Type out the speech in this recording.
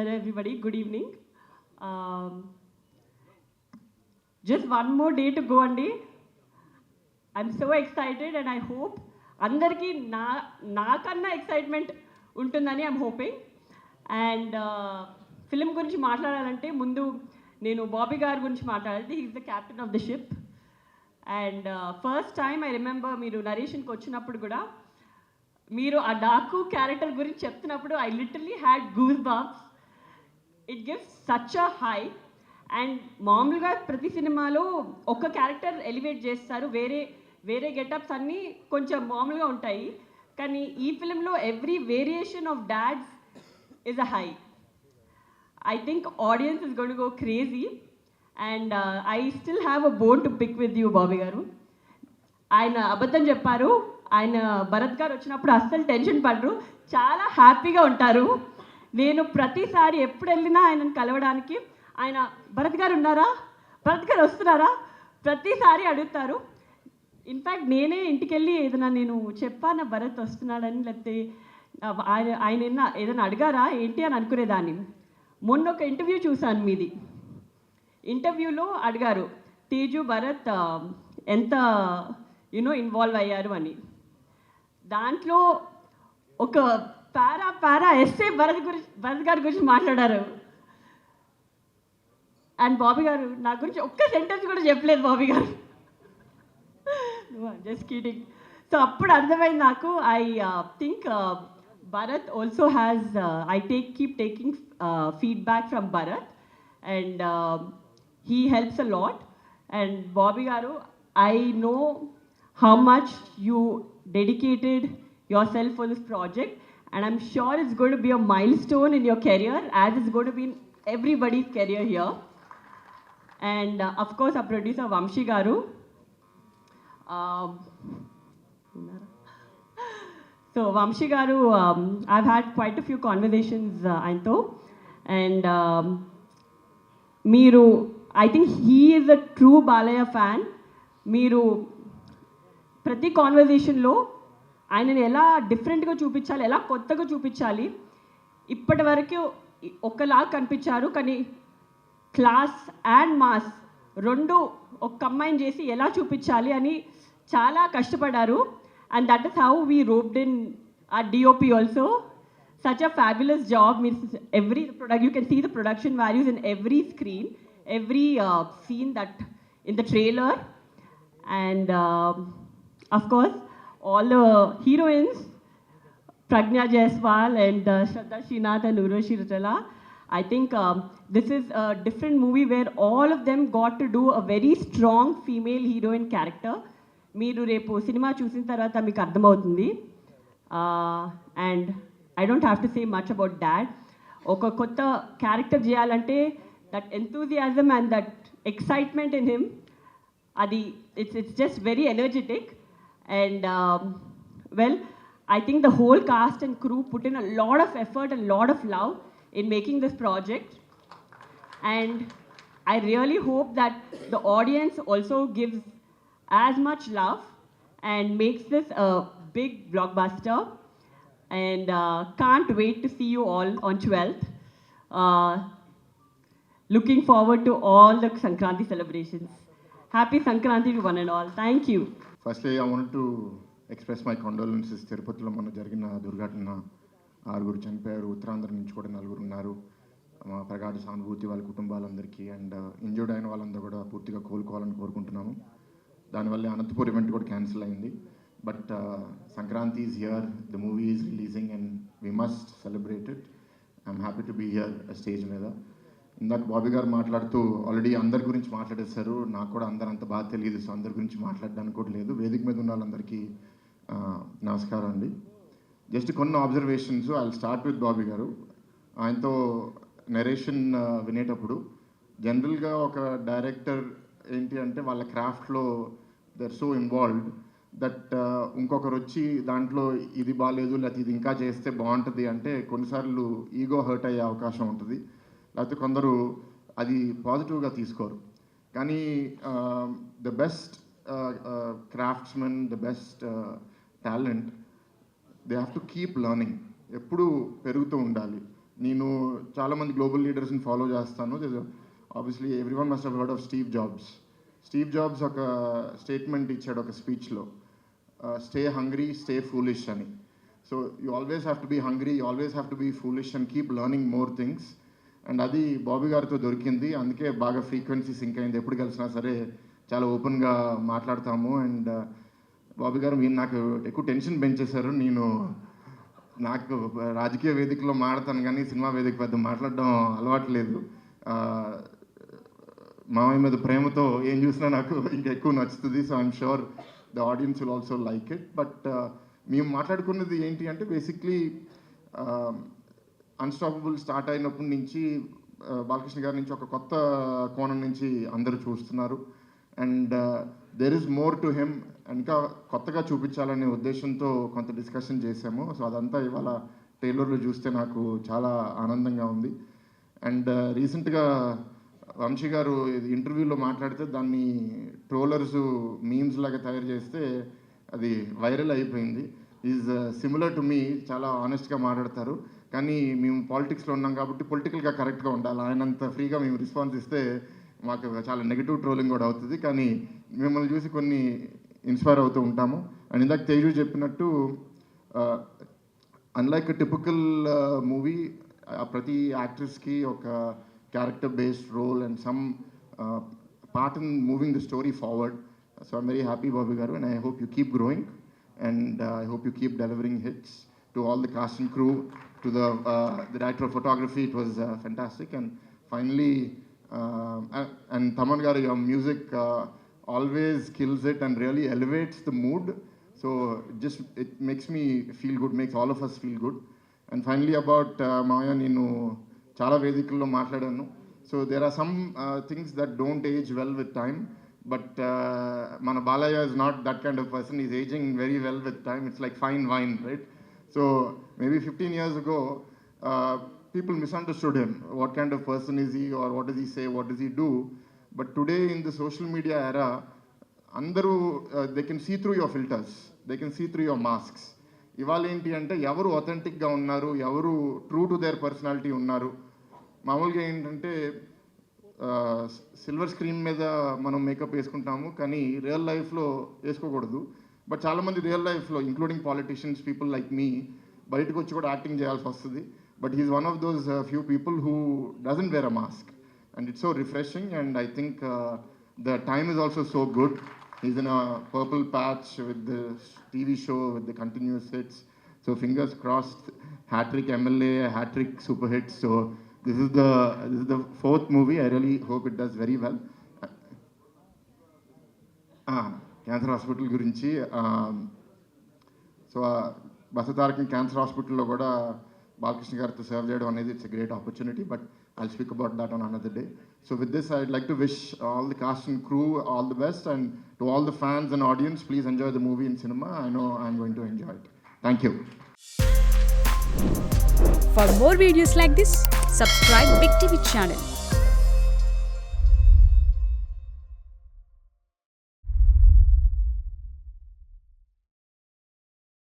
Hello everybody, good evening. Just one more day to go అండి. I'm so excited and I hope అందరికీ నాకన్నా excitement ఉంటుందని I'm hoping. And film గురించి మాట్లాడాలంటే ముందు నేను బాబీ గారి గురించి మాట్లాడాలి. He's the captain of the ship. And first time I remember మీరు నరేషన్కి వచ్చినప్పుడు కూడా మీరు ఆ డాకు క్యారెక్టర్ గురించి చెప్తున్నప్పుడు I literally had goose bumps. It gives such a high. And మామూలుగా ప్రతి సినిమాలో ఒక క్యారెక్టర్ ఎలివేట్ చేస్తారు, వేరే వేరే గెటప్స్ అన్నీ కొంచెం మామూలుగా ఉంటాయి. కానీ ఈ ఫిలింలో every variation of dads is a high. I think audience is going to go crazy and I still have a bone to pick with you, Bobby garu. ఆయన అబద్ధం చెప్పారు. ఆయన భరత్ గారు వచ్చినప్పుడు అస్సలు టెన్షన్ పడరు, చాలా హ్యాపీగా ఉంటారు. నేను ప్రతిసారి ఎప్పుడు వెళ్ళినా ఆయనను కలవడానికి ఆయన భరత్ గారు ఉన్నారా, భరత్ గారు వస్తున్నారా ప్రతిసారి అడుగుతారు. ఇన్ఫ్యాక్ట్ నేనే ఇంటికి వెళ్ళి ఏదైనా నేను చెప్పాను భరత్ వస్తున్నాడని, లేకపోతే ఆయన ఏదైనా అడిగారా ఏంటి అని అనుకునేదాన్ని. మొన్న ఒక ఇంటర్వ్యూ చూశాను మీది. ఇంటర్వ్యూలో అడిగారు తేజు భరత్ ఎంత ఇన్వాల్వ్ అయ్యారు అని. దాంట్లో ఒక పారా ఎస్ఏ భరత్ గారి గురించి మాట్లాడారు. అండ్ బాబీ గారు నా గురించి ఒక్క సెంటెన్స్ కూడా చెప్పలేదు బాబీ గారు. Just kidding. సో అప్పుడు అర్థమైంది నాకు. I think Bharat also has, keep taking feedback from Bharat and he helps a lot. And Bobby garu, I know how much you dedicated yourself for this project and I'm sure it's going to be a milestone in your career as it's going to be in everybody's career here. And of course our producer Vamshi garu. So Vamshi garu, I've had quite a few conversations ఆయనతో. And మీరు, I think he is a true Balayya fan. మీరు ప్రతి కాన్వర్జేషన్లో ఆయనని ఎలా డిఫరెంట్గా చూపించాలి, ఎలా కొత్తగా చూపించాలి, ఇప్పటి వరకు ఒకలాగా కనిపించారు కానీ క్లాస్ అండ్ మాస్ రెండు ఒక కంబైన్ చేసి ఎలా చూపించాలి అని చాలా కష్టపడ్డారు. And that is how we roped in our DOP also. Such a fabulous job. Every product, you can see the production values in every screen, every scene that in the trailer. And of course, all the heroines, Pragna Jaiswal and Shraddha Srinath and Urvashi Rautela. I think this is a different movie where all of them got to do a very strong female heroine character. మీరు రేపు cinema చూసిన తర్వాత మీకు అర్థమవుతుంది. And I don't have to say much about dad. ఒక కొత్త character చేయాలంటే that enthusiasm and that excitement in him, అది it's just very energetic. And well, I think the whole cast and crew put in a lot of effort and lot of love in making this project. And I really hope that the audience also gives as much love and makes this a big blockbuster. And can't wait to see you all on 12th. Looking forward to all the Sankranti celebrations. Happy Sankranti to one and all. Thank you. Firstly, I wanted to express my condolences. తిరుపతిలో మొన్న జరిగిన దుర్ఘటన, 6 చనిపోయారు, ఉత్తరాంధ్ర నుంచి కూడా 4 ఉన్నారు. మా ప్రగాఢ సానుభూతి వాళ్ళ కుటుంబాలందరికీ. అండ్ ఇంజూర్డ్ అయిన వాళ్ళందరూ కూడా పూర్తిగా కోలుకోవాలని కోరుకుంటున్నాము. దానివల్ల అనంతపూర్ ఈవెంట్ కూడా క్యాన్సిల్ అయింది. But Sankranti is here, the movie is releasing and we must celebrate it. I'm happy to be here stage మీద. ఇందాక బాబీ గారు మాట్లాడుతూ ఆల్రెడీ అందరి గురించి మాట్లాడేశారు. నాకు కూడా అంత బాగా తెలియదు, సో అందరి గురించి మాట్లాడడానికి కూడా లేదు. వేదిక మీద ఉన్న వాళ్ళందరికీ నమస్కారం అండి. జస్ట్ కొన్ని observations. I will start with Bobby గారు. ఆయనతో నరేషన్ వినేటప్పుడు జనరల్గా ఒక డైరెక్టర్ ఏంటి అంటే వాళ్ళ క్రాఫ్ట్లో they are so involved that ఇంకొకరు వచ్చి దాంట్లో ఇది బాగాలేదు లేకపోతే ఇది ఇంకా చేస్తే బాగుంటుంది అంటే కొన్నిసార్లు ఈగో హర్ట్ అయ్యే అవకాశం ఉంటుంది, లేకపోతే కొందరు అది పాజిటివ్గా తీసుకోరు. కానీ the best craftsmen, the best talent, they have to keep learning. ఎప్పుడూ పెరుగుతూ ఉండాలి. నేను చాలామంది గ్లోబల్ లీడర్స్ని ఫాలో చేస్తాను. Obviously everyone must have heard of Steve Jobs. Steve Jobs ఒక స్టేట్మెంట్ ఇచ్చాడు ఒక స్పీచ్లో, స్టే హంగ్రీ, స్టే ఫూలిష్ అని. So you always have to be hungry, you always have to be foolish and keep learning more things. And అది Bobby గారితో దొరికింది, అందుకే బాగా ఫ్రీక్వెన్సీ సింక్ అయింది. ఎప్పుడు కలిసినా సరే చాలా ఓపెన్గా మాట్లాడతాము. అండ్ బాబీ గారు మీరు నాకు ఎక్కువ టెన్షన్ పెంచేశారు. నాకు రాజకీయ వేదికలో మాట్లాడతాను కానీ సినిమా వేదిక పెద్ద మాట్లాడడం అలవాట్లేదు. మామయ్య మీద ప్రేమతో ఏం చూసినా నాకు ఇంకా ఎక్కువ నచ్చుతుంది. So I'm sure the audience will also like it. But మేము మాట్లాడుకున్నది ఏంటి అంటే బేసిక్లీ అన్స్టాపబుల్ స్టార్ట్ అయినప్పటి నుంచి బాలకృష్ణ గారి నుంచి ఒక కొత్త కోణం నుంచి అందరూ చూస్తున్నారు. And there is more to him, ఇంకా కొత్తగా చూపించాలనే ఉద్దేశంతో కొంత డిస్కషన్ చేశాము. సో అదంతా ఇవాళ ట్రైలర్లో చూస్తే నాకు చాలా ఆనందంగా ఉంది. అండ్ రీసెంట్గా వంశీ గారు ఇంటర్వ్యూలో మాట్లాడితే దాన్ని ట్రోలర్స్ మీమ్స్ లాగా తయారు చేస్తే అది వైరల్ అయిపోయింది. ఈజ్ సిమిలర్ టు మీ, చాలా ఆనెస్ట్గా మాట్లాడతారు. కానీ మేము పాలిటిక్స్లో ఉన్నాం కాబట్టి పొలిటికల్గా కరెక్ట్గా ఉండాలి. ఆయనంత ఫ్రీగా మేము రెస్పాన్స్ ఇస్తే మాకు చాలా నెగిటివ్ ట్రోలింగ్ కూడా అవుతుంది. కానీ మిమ్మల్ని చూసి కొన్ని ఇన్స్పైర్ అవుతూ ఉంటాము. అండ్ ఇందాక తేజు చెప్పినట్టు అన్లైక్ టిపికల్ మూవీ, ప్రతి యాక్ట్రెస్కి ఒక character based role and some part in moving the story forward. So I'm very happy Bobby గారు, and I hope you keep growing and I hope you keep delivering hits. To all the cast and crew, to the director of photography, it was fantastic. And finally, and Taman garu, your music always kills it and really elevates the mood. So it makes me feel good, makes all of us feel good. And finally about Maya, nenu chala vedikuల్లో మాట్లాడాను. So there are some things that don't age well with time. But Mana Balaya is not that kind of person. He's aging very well with time. It's like fine wine, right? So maybe 15 years ago, people misunderstood him. What kind of person is he, or what does he say, what does he do? But today in the social media era, andaru they can see through your filters. They can see through your masks. ఇవాళ ఏంటి అంటే ఎవరు అథెంటిక్గా ఉన్నారు, ఎవరు true to their personality ఉన్నారు. మామూలుగా ఏంటంటే silver screen మీద మనం మేకప్ వేసుకుంటాము, కానీ రియల్ లైఫ్లో వేసుకోకూడదు. బట్ చాలామంది రియల్ లైఫ్లో including politicians, people like me, బయటకు వచ్చి కూడా యాక్టింగ్ చేయాల్సి వస్తుంది. But he's one of those few people who doesn't wear a mask, and it's so refreshing. And I think the time is also so good. He's in a purple patch with the TV show, with the continuous hits. So fingers crossed, hat-trick MLA, hat-trick super hits. So this is the fourth movie. I really hope it does very well. Cancer hospital గురించి, so Basavatarakam cancer హాస్పిటల్లో కూడా బాలకృష్ణ గారితో serve చేయడం అనేది it's a great opportunity. But I'll speak about that on another day. So with this, I'd like to wish all the cast and crew all the best, and to all the fans and audience, please enjoy the movie in cinema. I know I'm going to enjoy it. Thank you. For more videos like this, subscribe Big TV channel.